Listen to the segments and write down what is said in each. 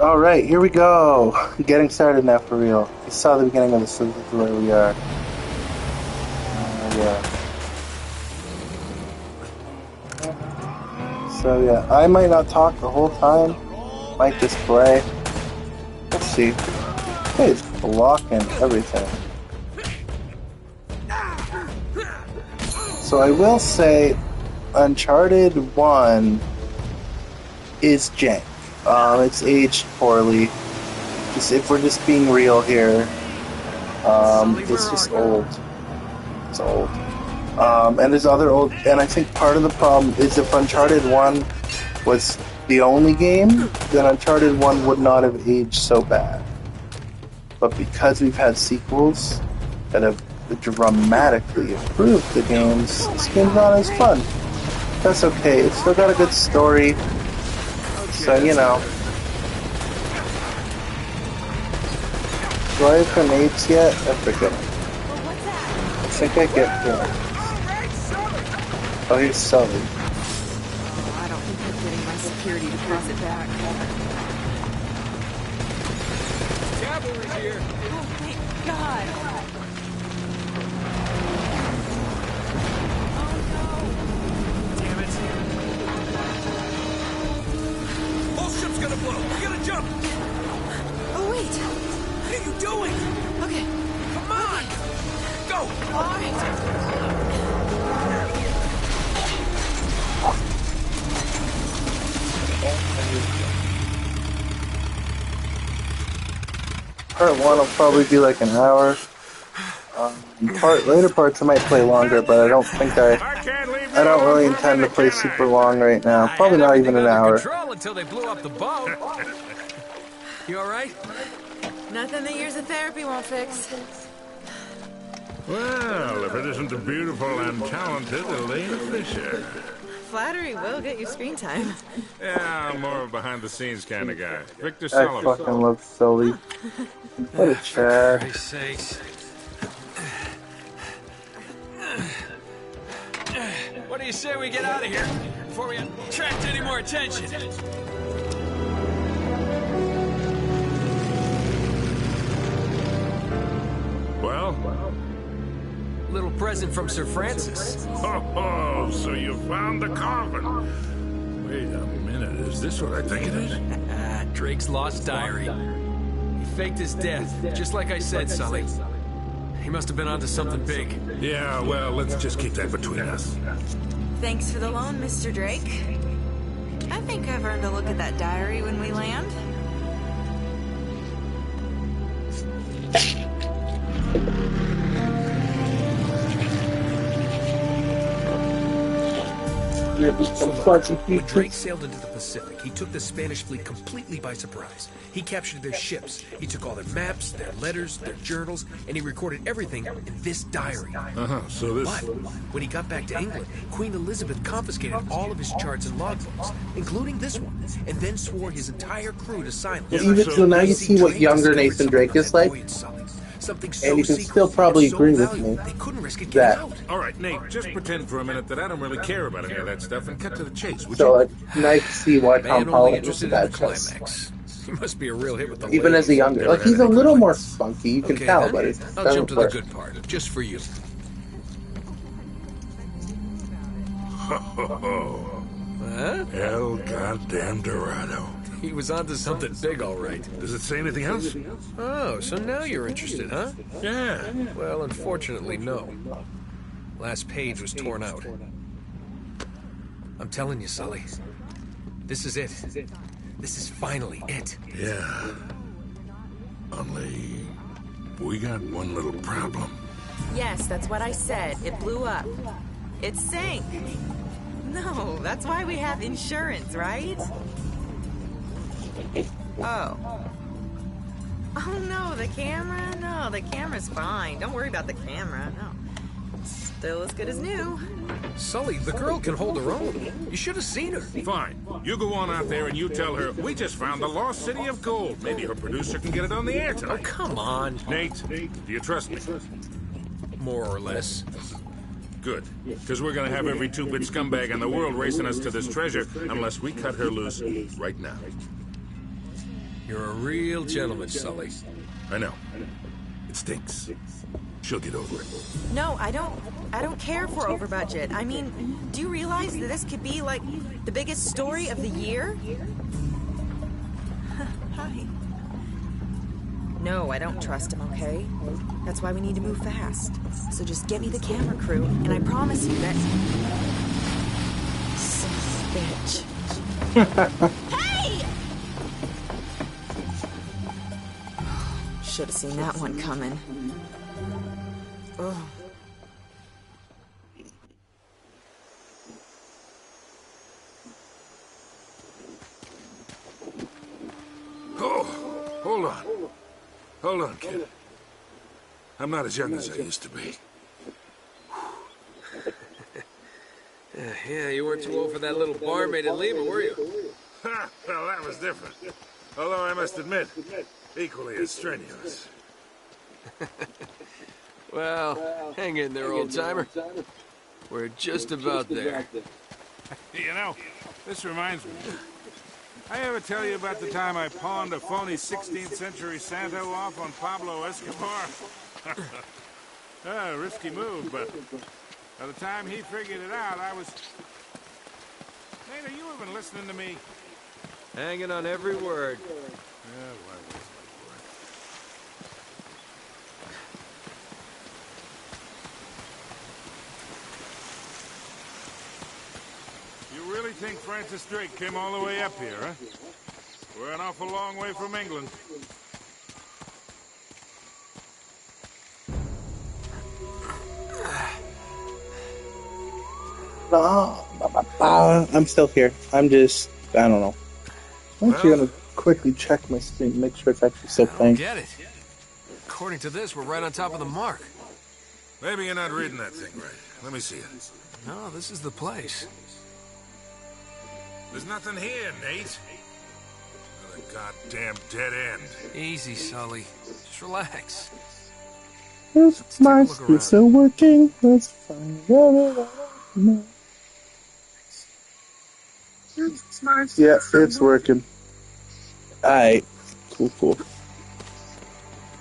Alright, here we go. Getting started now for real. You saw the beginning of this, so this is where we are. Yeah. So yeah, I might not talk the whole time. Might just play. Let's see. Hey, it's blocking everything. So I will say, Uncharted 1 is jank. It's aged poorly. Just if we're just being real here, it's just old. It's old. And there's other old, and I think part of the problem is if Uncharted 1 was the only game, then Uncharted 1 would not have aged so bad. But because we've had sequels that have dramatically improved the games, this game's not as fun. That's okay. It's still got a good story. So, you know. Do I have grenades yet? I forget. I think I get grenades. Oh, here's Sully. Oh, I don't think I'm getting my security deposit back. Cavalry's here. Oh, thank God. Oh, no. Damn it. Whole ship's gonna blow. We gotta jump. Oh, wait. What are you doing? Okay. Come on. Go. All right. Part 1 will probably be like an hour. Later parts I might play longer, but I don't really intend to play super long right now. Probably not even an hour. Control until they blew up the boat. You all right? Nothing that years of therapy won't fix. Well, if it isn't the beautiful and talented Elaine Fisher. Flattery will get you screen time. Yeah, I'm more of a behind-the-scenes kind of guy. Victor I Sullivan. fucking love Sully. What a Chad. For sakes. What do you say we get out of here before we attract any more attention? Well? Little present from Sir Francis. Oh, so you found the coffin. Wait a minute, is this what I think it is? Drake's lost diary. He faked his death, just like I said, Sully. He must have been onto something big. Yeah, well, let's just keep that between us. Thanks for the loan, Mr. Drake. I think I've earned a look at that diary when we land. When Drake sailed into the Pacific, he took the Spanish fleet completely by surprise. He captured their ships, he took all their maps, their letters, their journals, and he recorded everything in this diary. So this... But when he got back to England, Queen Elizabeth confiscated all of his charts and logbooks, including this one, and then swore his entire crew to silence. Even so now you see what younger Nathan Drake is like, and you can still probably agree with me that. All right, Nate, just pretend for a minute that I don't really care about any of that stuff and cut to the chase, would So you? it's nice to see why Tom Man only Holland was a interested in bad the choice. climax. He must be a real hit with the Even as a ladies. younger, like he's a little more spunky, you can Okay, tell, then. but it's I'll jump to the good part, just for you. Huh? El goddamn Dorado. He was onto something big, all right. Does it say anything else? Oh, so now you're interested, huh? Yeah. Well, unfortunately, no. Last page was torn out. I'm telling you, Sully. This is it. This is finally it. Yeah. Only... we got one little problem. Yes, that's what I said. It blew up. It sank. No, that's why we have insurance, right? Oh. Oh no, the camera? No, the camera's fine. Don't worry about the camera, no. Still as good as new. Sully, the girl can hold her own. You should have seen her. Fine. You go on out there and you tell her, we just found the lost city of gold. Maybe her producer can get it on the air Oh, tonight. come on. Nate, do you trust me? More or less. Good. Because we're going to have every two-bit scumbag in the world racing us to this treasure unless we cut her loose right now. You're a real gentleman, Sully. I know. It stinks. She'll get over it. No, I don't care for over budget. I mean, do you realize that this could be like the biggest story of the year? Hi. No, I don't trust him, okay? That's why we need to move fast. So just get me the camera crew, and I promise you that... Son of a bitch. Hey! Should have seen that one coming. Ugh. Oh, hold on. Hold on, kid. I'm not as young as I used to be. Yeah, you weren't too old for that little barmaid in Lima, were you? Ha! Well, that was different. Although I must admit, equally as strenuous. Well, hang in there, old-timer. We're just about there. You know, this reminds me. I ever tell you about the time I pawned a phony 16th century Santo off on Pablo Escobar? Risky move, but by the time he figured it out, I was... Nate, are you even listening to me? Hanging on every word. Why was You really think Francis Drake came all the way up here, huh? We're an awful long way from England. I'm still here. I'm just, I don't know. I'm actually gonna quickly check my screen, make sure it's actually still I don't playing. get it. According to this, we're right on top of the mark. Maybe you're not reading that thing right. Let me see it. No, this is the place. There's nothing here, Nate. Another goddamn dead end. Easy, Sully. Just relax. Is my look screen around. still working? Let's find out. Yeah, it's working. Alright. Cool.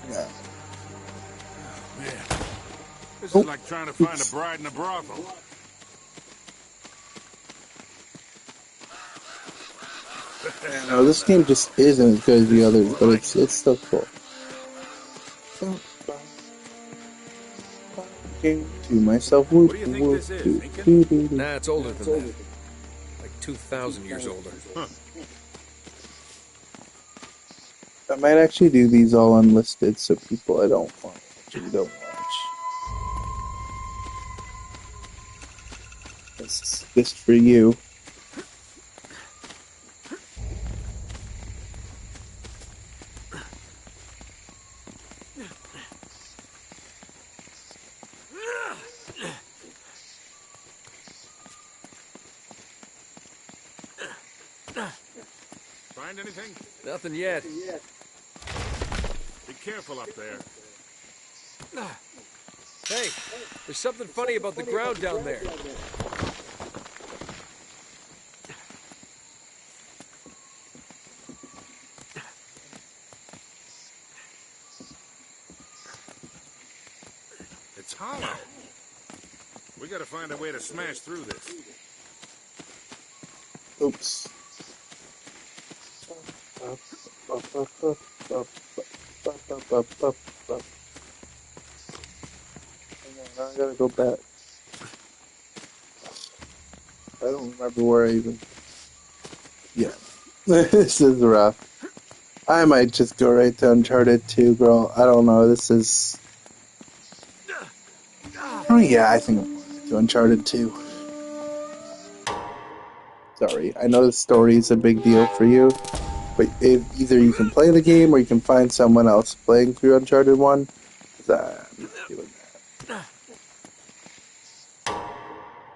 Yeah. Man, this is like trying to find a bride in a brothel. No, this game just isn't as good as the others, but it's still cool. To myself, What do you think this is, Incan? Nah, it's older than that. Like 2,000 years older. Huh. I might actually do these all unlisted so people I don't watch and don't watch. This is just for you. Find anything? Nothing yet. Be careful up there. Hey, there's something funny about the ground down there. It's hollow. We gotta find a way to smash through this. Oops. Hang on, I gotta go back. I don't remember where I even... Yeah. This is rough. I might just go right to Uncharted 2, girl. I don't know, this is... Oh yeah, I think I'm going to Uncharted 2. Sorry, I know the story is a big deal for you, but either you can play the game or you can find someone else playing through Uncharted 1. 'Cause I'm not doing that.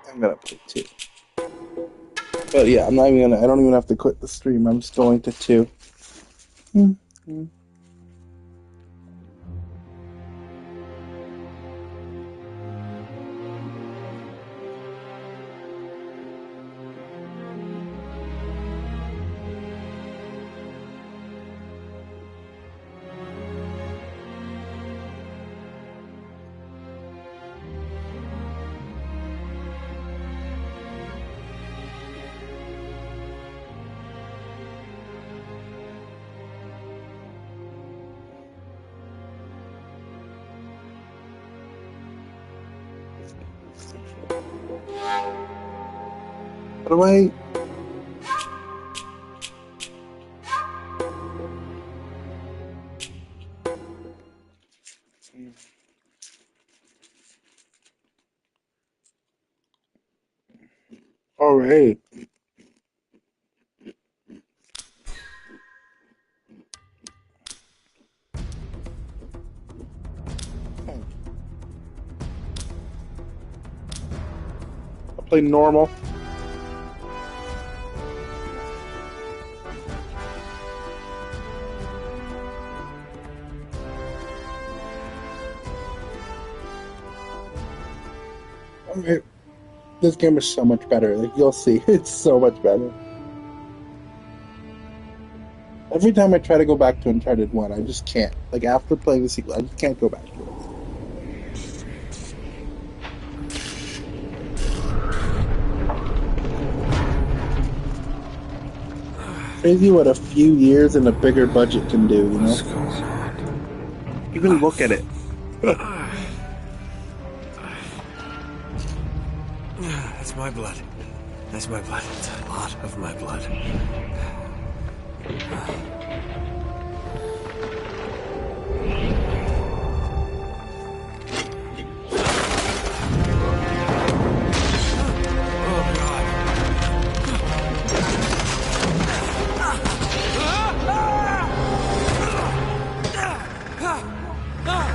I'm gonna play 2. But yeah, I'm not even gonna. I don't even have to quit the stream. I'm just going to 2. How do I... Alright. I'll play normal. Alright. This game is so much better. Like, you'll see, it's so much better. Every time I try to go back to Uncharted 1, I just can't. Like, after playing the sequel, I just can't go back to it. Crazy what a few years and a bigger budget can do, you know? What's going on? Even look at it. That's my blood. That's my blood. It's a lot of my blood.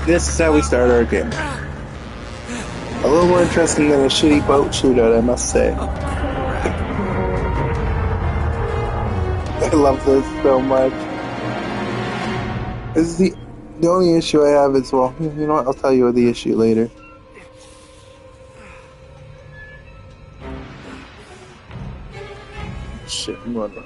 This is how we start our game. A little more interesting than a shitty boat shootout, I must say. I love this so much. This is the only issue I have is, well, you know what, I'll tell you the issue later. Shit, I'm going wrong.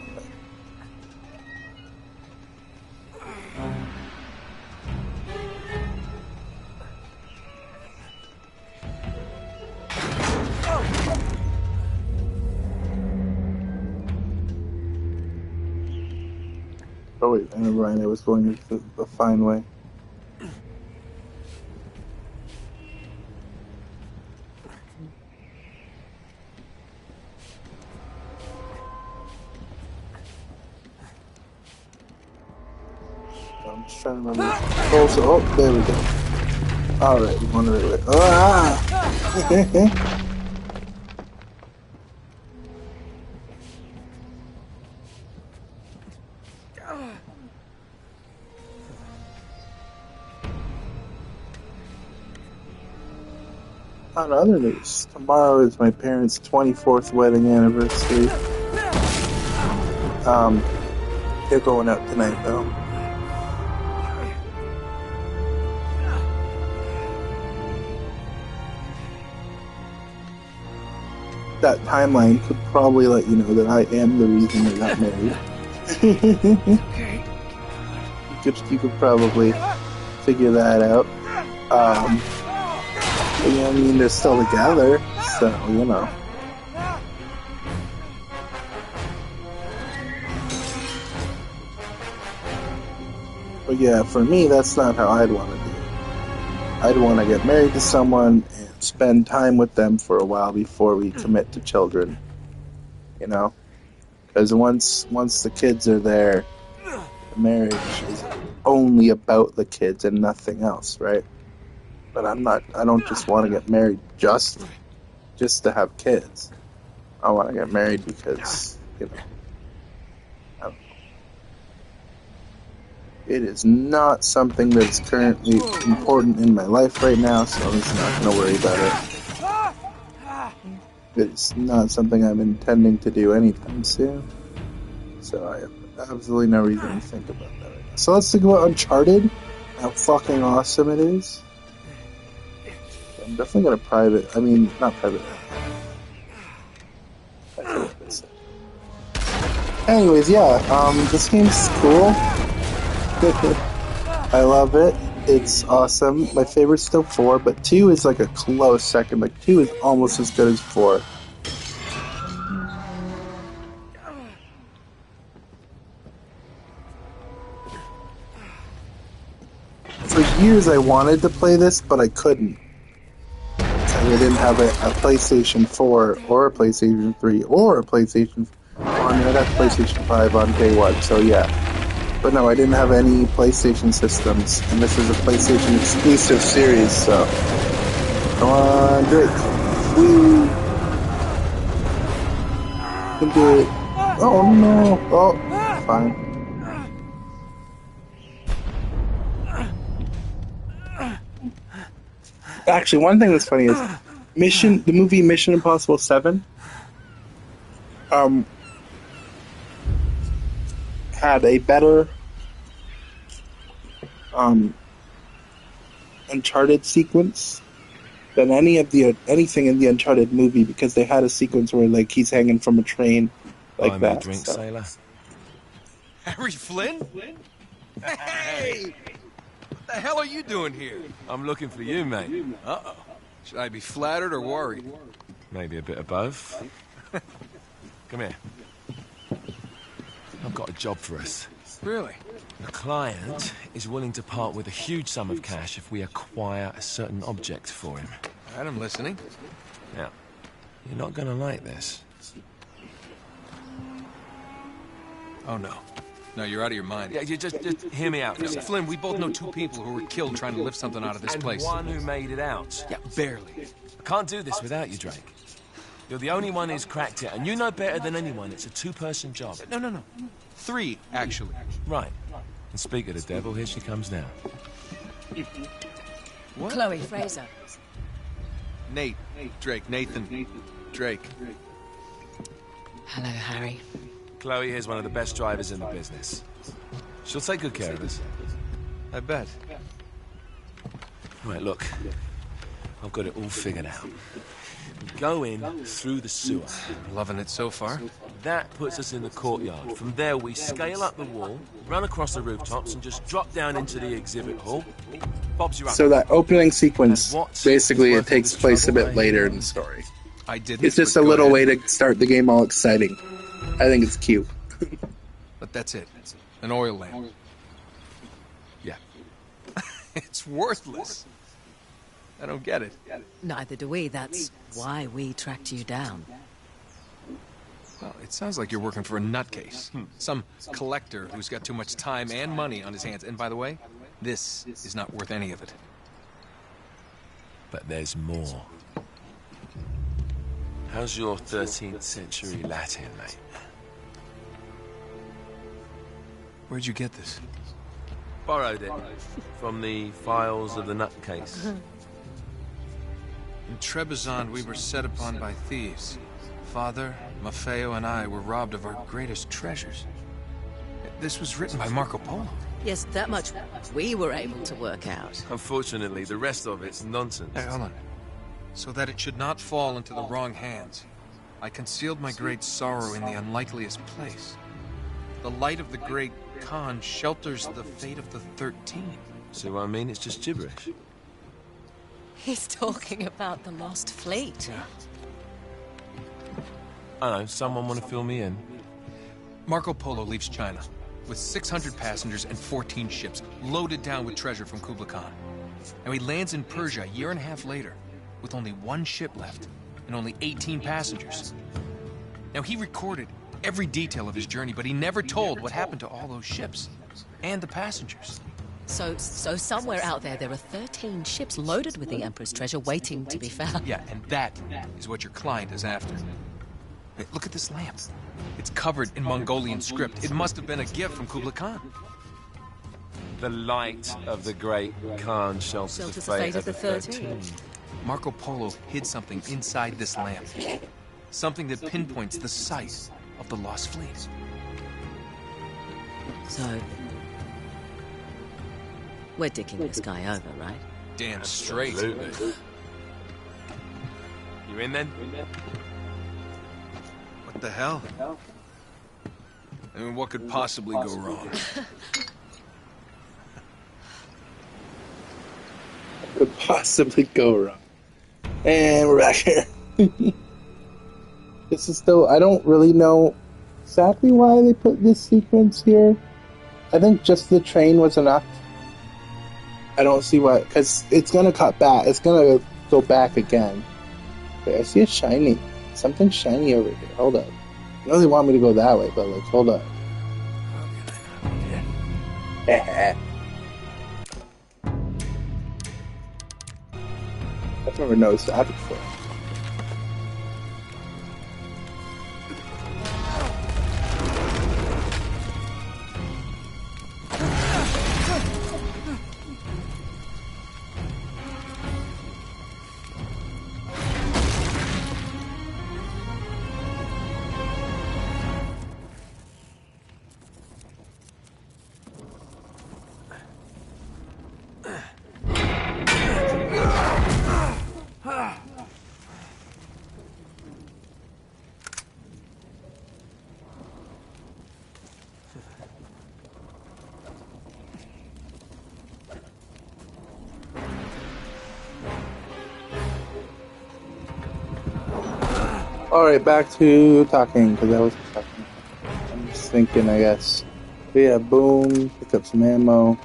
Oh wait, never mind, I was going the fine way. I'm just trying to remember. Also, oh, there we go. Alright, we're going the right way. Ah! On other news, tomorrow is my parents' 24th wedding anniversary. They're going out tonight though. That timeline could probably let you know that I am the reason they got married. Okay. You could probably figure that out. But yeah, I mean, they're still together, so, you know. But yeah, for me, that's not how I'd want to do it. I'd want to get married to someone and spend time with them for a while before we commit to children. You know? Because once the kids are there, the marriage is only about the kids and nothing else, right? But I don't just want to get married just to have kids. I want to get married because, you know, I don't know. It is not something that's currently important in my life right now, so I'm just not going to worry about it. It's not something I'm intending to do anytime soon. So I have absolutely no reason to think about that right now. So let's think about Uncharted, how fucking awesome it is. I'm definitely gonna not private. Anyways, yeah, this game's cool. I love it. It's awesome. My favorite's still 4, but 2 is like a close second. Like, 2 is almost as good as 4. For years I wanted to play this, but I couldn't. I they didn't have a PlayStation 4 or a PlayStation 3 or a PlayStation. Well, I mean, I got the PlayStation 5 on day one, so yeah. But no, I didn't have any PlayStation systems, and this is a PlayStation exclusive series, so. Come on, Drake. Woo! Can do it. Oh no! Oh, fine. Actually, one thing that's funny is the movie Mission Impossible 7 had a better Uncharted sequence than anything in the Uncharted movie, because they had a sequence where like he's hanging from a train like Buy me a that. drink, So. sailor. Harry Flynn? Hey! What the hell are you doing here? I'm looking for you, mate. Uh-oh. Should I be flattered or worried? Maybe a bit of both. Come here. I've got a job for us. Really? The client is willing to part with a huge sum of cash if we acquire a certain object for him. All right, I'm listening. Now, you're not gonna like this. Oh, no. No, you're out of your mind. Yeah, you just hear me out. Flynn, we both know two people who were killed trying to lift something out of this place. And one who made it out. Yeah, barely. I can't do this without you, Drake. You're the only one who's cracked it, and you know better than anyone it's a two-person job. No. 3, actually. Right. And speak of the devil, here she comes now. What? Chloe Fraser. Nate. Drake. Nathan. Drake. Hello, Harry. Chloe here's one of the best drivers in the business. She'll take good care of us. I bet. Right, look. I've got it all figured out. We go in through the sewer. Loving it so far. That puts us in the courtyard. From there, we scale up the wall, run across the rooftops, and just drop down into the exhibit hall. Bob's your So that opening sequence, basically, it takes place a bit later in the story. I did. It's just a little way to start the game all exciting. I think it's cute. But that's it. An oil lamp. Yeah. It's worthless. I don't get it. Neither do we. That's why we tracked you down. Well, it sounds like you're working for a nutcase. Some collector who's got too much time and money on his hands. And by the way, this is not worth any of it. But there's more. How's your 13th century Latin, mate? Where'd you get this? Borrowed it from the files of the nutcase. In Trebizond, we were set upon by thieves. Father, Maffeo, and I were robbed of our greatest treasures. This was written by Marco Polo. Yes, that much we were able to work out. Unfortunately, the rest of it's nonsense. Hey, hold on. So that it should not fall into the wrong hands, I concealed my great sorrow in the unlikeliest place. The light of the great Khan shelters the fate of the 13. See what I mean? It's just gibberish. He's talking about the Lost Fleet. Yeah. I know, someone want to fill me in? Marco Polo leaves China with 600 passengers and 14 ships, loaded down with treasure from Kublai Khan. And he lands in Persia a year and a half later, with only 1 ship left and only 18 passengers. Now, he recorded every detail of his journey, but he never told what happened to all those ships and the passengers. So somewhere out there are 13 ships loaded with the Emperor's treasure waiting to be found. Yeah, and that is what your client is after. Hey, look at this lamp. It's covered in Mongolian script. It must have been a gift from Kublai Khan. The light of the great Khan shelters the fate of the 13. Marco Polo hid something inside this lamp. Something that pinpoints the site of the Lost Fleet. So, we're dicking this guy over, right? Damn straight. Absolutely. You in then? What the hell? I mean, what could possibly go wrong? Could possibly go wrong. And we're back here. This is still, I don't really know exactly why they put this sequence here. I think just the train was enough. I don't see why, because it's going to cut back. It's going to go back again. Wait, I see a shiny. Something shiny over here. Hold up. I know they want me to go that way, but like, hold up. I've never noticed that before. Alright, back to talking, because I was talking. I'm just thinking, I guess. But yeah, boom, pick up some ammo.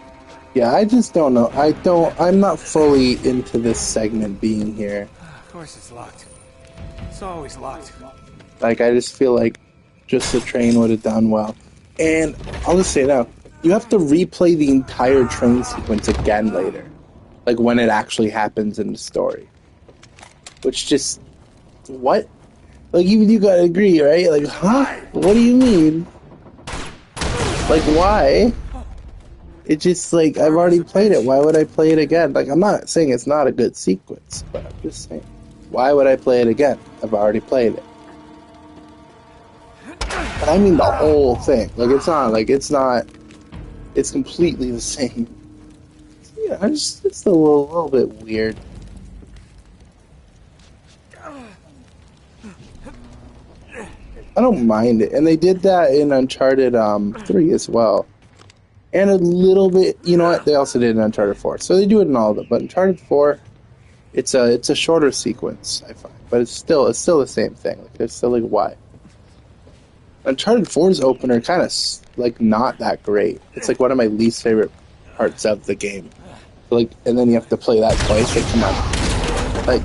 Yeah, I just don't know. I'm not fully into this segment being here. Of course it's locked. It's always locked. Like, I just feel like just the train would have done well. And I'll just say now, you have to replay the entire train sequence again later. Like, when it actually happens in the story. Which just... What? Like, even you gotta agree, right? Like, huh? What do you mean? Like, why? It's just like, I've already played it. Why would I play it again? Like, I'm not saying it's not a good sequence, but I'm just saying, why would I play it again? I've already played it. But I mean the whole thing. Like, it's completely the same. Yeah, it's a little bit weird. I don't mind it. And they did that in Uncharted 3 as well. And a little bit, you know what? They also did in Uncharted 4. So they do it in all of them. But Uncharted 4, it's a shorter sequence, I find. But it's still the same thing. Like, it's still like, why? Uncharted 4's opener kind of like not that great. It's like one of my least favorite parts of the game. So, like, and then you have to play that twice. Like, come on. Like,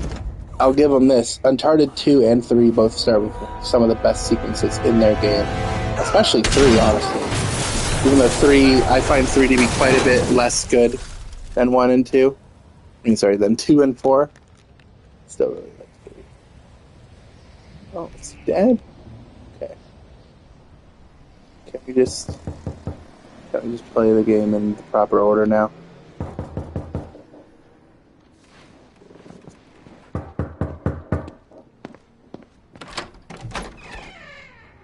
I'll give them this. Uncharted 2 and 3 both start with some of the best sequences in their game. Especially 3, honestly. Even though 3, I find 3 to be quite a bit less good than 1 and 2. Than 2 and 4. Still really like 3. Oh, it's dead? Okay. Can we just play the game in the proper order now?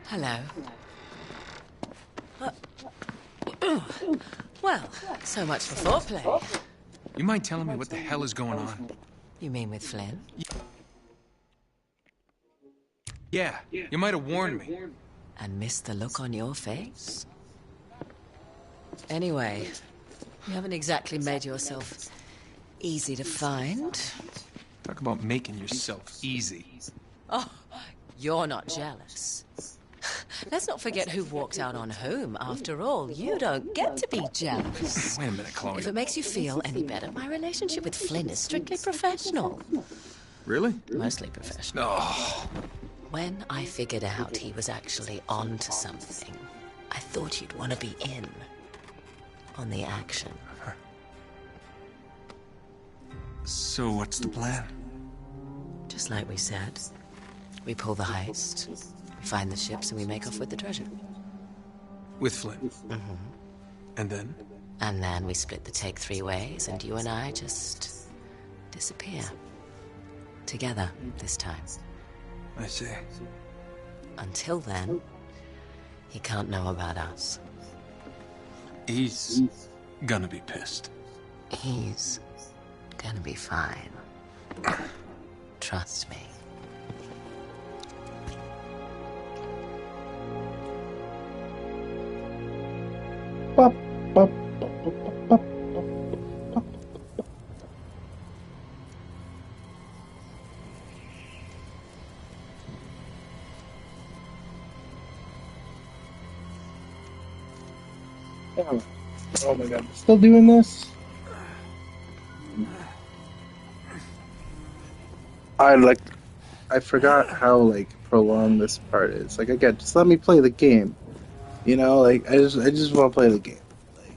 Hello. Well, so much for foreplay. You mind telling me what the hell is going on? You mean with Flynn? Yeah, you might have warned me. And missed the look on your face? Anyway, you haven't exactly made yourself easy to find. Talk about making yourself easy. Oh, you're not jealous. Let's not forget who walked out on whom. After all, you don't get to be jealous. Wait a minute, Chloe. If it makes you feel any better, my relationship with Flynn is strictly professional. Really? Mostly professional. Oh. When I figured out he was actually onto something, I thought you'd want to be in on the action. So what's the plan? Just like we said, we pull the heist, we find the ships, and we make off with the treasure. With Flynn? Mm-hmm. And then? And then we split the take 3 ways, and you and I just disappear. Together, this time. I see. Until then, he can't know about us. He's gonna be pissed. He's gonna be fine. Trust me. Bop, bop, bop, bop, bop. Oh my god, still doing this? I forgot how like prolonged this part is. Like again, just let me play the game. You know, like I just want to play the game. Like,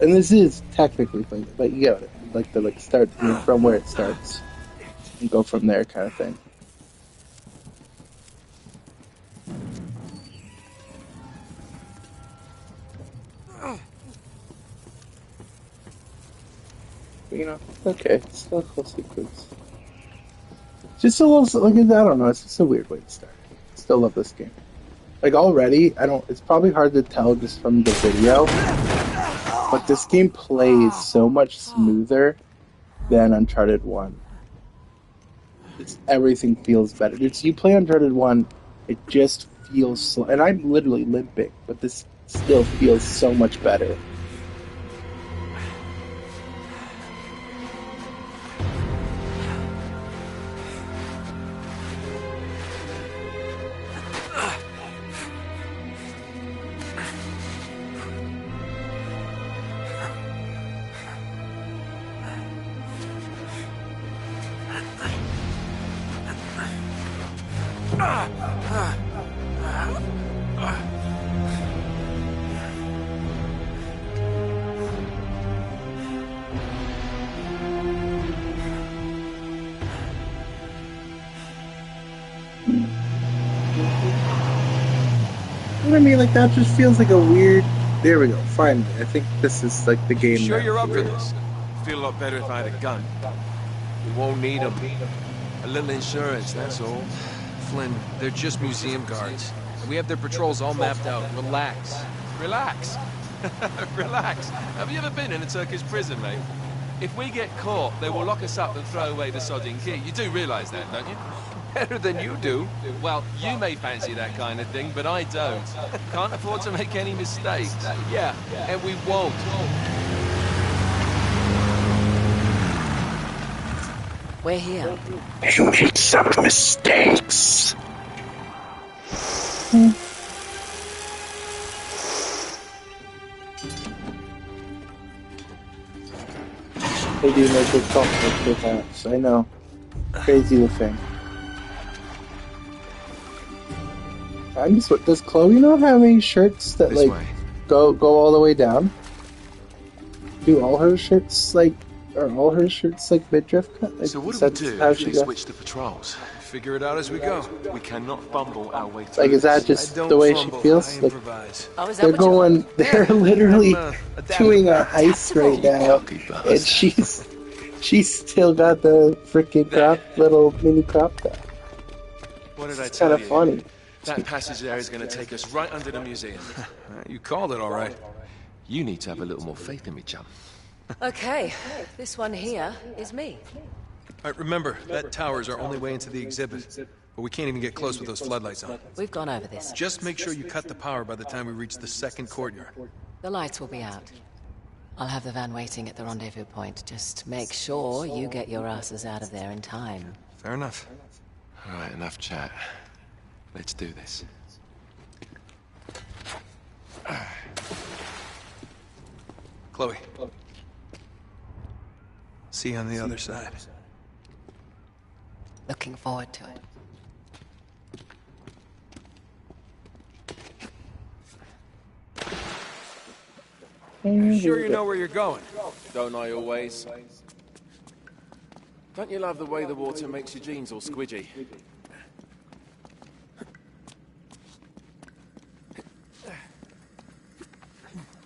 and this is technically playing, but you get it. Like the like start from where it starts and go from there, kind of thing. You know, okay, it's still a cool sequence. Just a little like I don't know. It's just a weird way to start. Still love this game. Like already, I don't. It's probably hard to tell just from the video, but this game plays so much smoother than Uncharted One. It's everything feels better. It's you play Uncharted One, it just feels slow, and I'm literally limping, but this still feels so much better. You know what I mean? Like that just feels like a weird. There we go. Finally, I think this is like the game. Sure now. you're up for this? Feel a lot better if I had a gun. We won't need them. A little insurance, that's all. Flynn, they're just museum guards. We have their patrols all mapped out. Relax. Relax. Relax. Have you ever been in a Turkish prison, mate? If we get caught, they will lock us up and throw away the sodding key. You do realise that, don't you? Better than you do. Well, you may fancy that kind of thing, but I don't. Can't afford to make any mistakes. Yeah, and we won't. We're here. You made some mistakes. They do make it complicated with that. I know. Crazy the thing. I'm just. Does Chloe not have any shirts that This like way. go all the way down? Do all her shirts like? Are all her shirts like midriff cut? Like, So what is do we that do how if she they does- switch the patrols? Figure it out as we go. We cannot fumble our way through Like, is that this. just I don't the way fumble, she feels? I Like, improvise. Oh, is that they're what you going. They're literally I'm, doing a heist right now, Cocky and bastard. she's still got the freaking crop little mini crop top. What did I It's tell kind you? of funny. That passage there is going to take us right under the museum. You called it all right. You need to have a little more faith in me, chum. Okay, this one here is me. All right, remember, that tower is our only way into the exhibit. But we can't even get close with those floodlights on. We've gone over this. Just make sure you cut the power by the time we reach the second courtyard. The lights will be out. I'll have the van waiting at the rendezvous point. Just make sure you get your asses out of there in time. Fair enough. All right, enough chat. Let's do this. Chloe. See you on the other side. Looking forward to it. You sure you know where you're going? Don't I always? Don't you love the way the water makes your jeans all squidgy?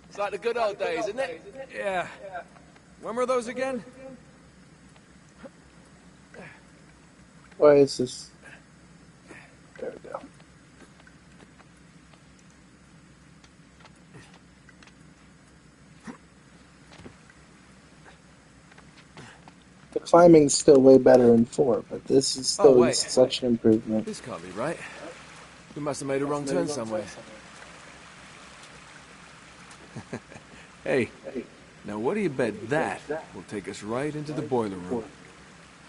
It's like the good old days, isn't it? Yeah. When were those again? Why is this? There we go. The climbing's still way better in 4, but this is still wait. such an improvement. This can't be right. We must have made a wrong turn somewhere. Hey, now what do you bet that will take us right into the boiler room?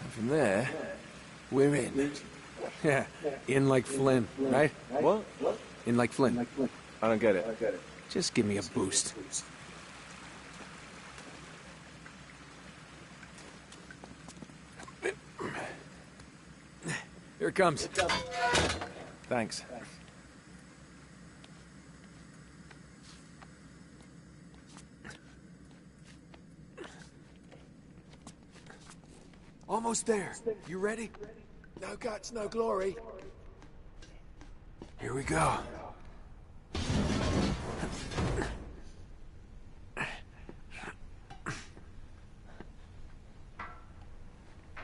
And from there, we're in. Yeah, in like Flynn, right? What? In like Flynn. I don't get it. Just give me a boost. Here it comes. Thanks. Almost there. You ready? No guts, no glory. Here we go.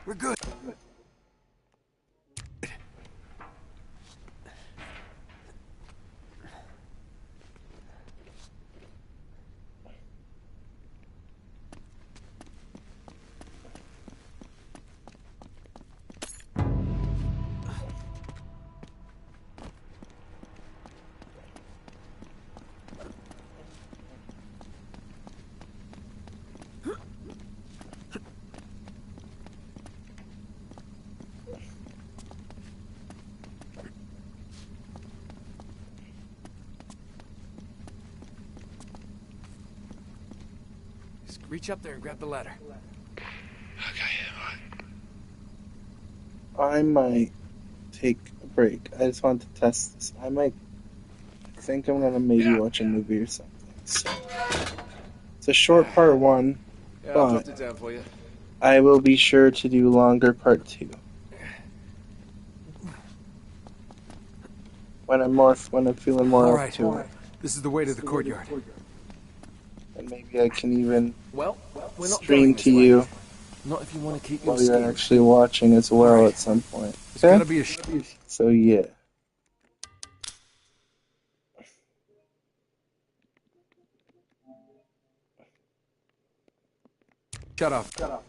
We're good. Just reach up there and grab the ladder. Okay, right. I might take a break. I just want to test this. I think I'm gonna maybe watch a movie or something. So, it's a short part 1, Yeah, I'll drop but it down for you. I will be sure to do longer part 2 when I'm feeling more All up right. to it, This is the way to the courtyard. and maybe I can even Well, we're not stream going to this way. you Not if you want to keep your while you're skin. actually watching as well Alright. at some point. It's gotta Okay? be a So yeah. shut up.